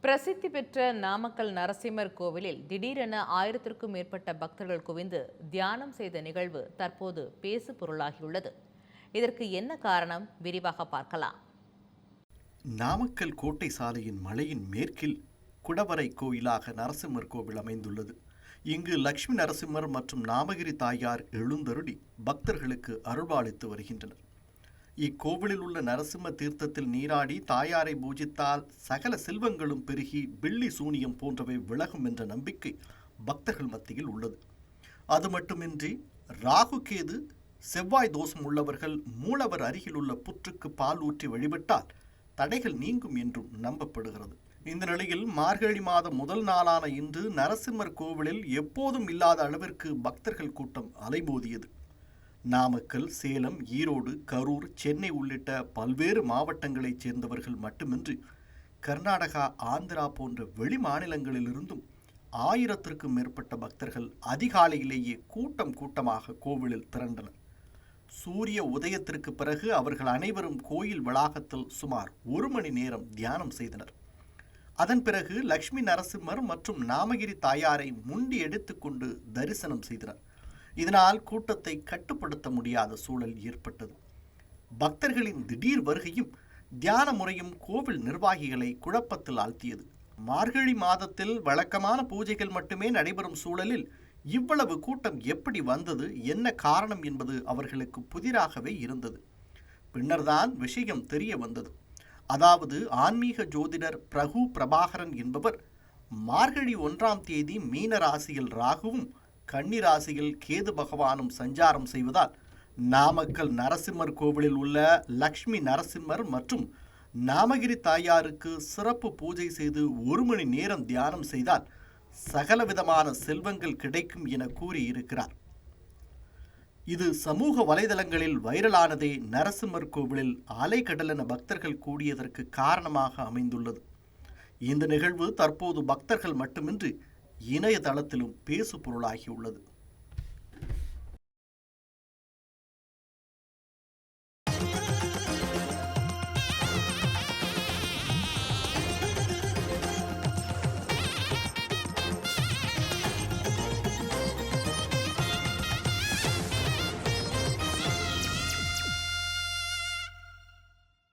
பிரசித்தி பெற்ற நாமக்கல் நரசிம்மர் கோவிலில் திடீரென 1000க்கும் மேற்பட்ட பக்தர்கள் குவிந்து தியானம் செய்த நிகழ்வு தற்போது பேசு பொருளாகியுள்ளது. இதற்கு என்ன காரணம்? விரிவாக பார்க்கலாம். நாமக்கல் கோட்டை சாலையின் மலையின் மேற்கில் குடவரை கோயிலாக நரசிம்மர் கோவில் அமைந்துள்ளது. இங்கு லட்சுமி நரசிம்மர் மற்றும் நாமகிரி தாயார் எழுந்தருளி பக்தர்களுக்கு அருள்பாலித்து வருகின்றனர். இக்கோவிலில் உள்ள நரசிம்ம தீர்த்தத்தில் நீராடி தாயாரை பூஜித்தால் சகல செல்வங்களும் பெருகி பில்லி சூனியம் போன்றவை விலகும் என்ற நம்பிக்கை பக்தர்கள் மத்தியில் உள்ளது. அது மட்டுமின்றி ராகு கேது செவ்வாய் தோஷம் உள்ளவர்கள் மூலவர் அருகில் உள்ள புற்றுக்கு பால் ஊற்றி வழிபட்டால் தடைகள் நீங்கும் என்றும் நம்பப்படுகிறது. இந்த நிலையில் மார்கழி மாதம் முதல் நாளான இன்று நரசிம்மர் கோவிலில் எப்போதும் இல்லாத அளவிற்கு பக்தர்கள் கூட்டம் அலைமோதியது. நாமக்கல், சேலம், ஈரோடு, கரூர், சென்னை உள்ளிட்ட பல்வேறு மாவட்டங்களைச் சேர்ந்தவர்கள் மட்டுமின்றி கர்நாடகா, ஆந்திரா போன்ற வெளி மாநிலங்களிலிருந்தும் 1000க்கும் மேற்பட்ட பக்தர்கள் அதிகாலையிலேயே கூட்டம் கூட்டமாக கோவிலில் திரண்டனர். சூரிய உதயத்திற்கு பிறகு அவர்கள் அனைவரும் கோயில் வளாகத்தில் சுமார் 1 மணி நேரம் தியானம் செய்தனர். அதன் பிறகு லட்சுமி நரசிம்மர் மற்றும் நாமகிரி தாயாரை முண்டி எடுத்துக்கொண்டு தரிசனம் செய்தனர். இதனால் கூட்டத்தை கட்டுப்படுத்த முடியாத சூழல் ஏற்பட்டது. பக்தர்களின் திடீர் வருகையும் தியான முறையும் கோவில் நிர்வாகிகளை குழப்பத்தில் ஆழ்த்தியது. மார்கழி மாதத்தில் வழக்கமான பூஜைகள் மட்டுமே நடைபெறும் சூழலில் இவ்வளவு கூட்டம் எப்படி வந்தது, என்ன காரணம் என்பது அவர்களுக்கு புதிராகவே இருந்தது. பின்னர்தான் விஷயம் தெரிய வந்தது. அதாவது ஆன்மீக ஜோதிடர் பிரகு பிரபாகரன் என்பவர் மார்கழி 1ஆம் தேதி மீன ராசியில் ராகுவும் கன்னி ராசியில் கேது பகவானும் சஞ்சாரம் செய்வதால் நாமக்கல் நரசிம்மர் கோவிலில் உள்ள லட்சுமி நரசிம்மர் மற்றும் நாமகிரி தாயாருக்கு சிறப்பு பூஜை செய்து 1 மணி நேரம் தியானம் செய்தால் சகலவிதமான செல்வங்கள் கிடைக்கும் என கூறியிருக்கிறார். இது சமூக வலைதளங்களில் வைரலானதே நரசிம்மர் கோவிலில் அலைக்கடலென பக்தர்கள் கூடியதற்கு காரணமாக அமைந்துள்ளது. இந்த நிகழ்வு தற்போது பக்தர்கள் மட்டுமின்றி இணையதளத்திலும் பேசு பொருளாகியுள்ளது.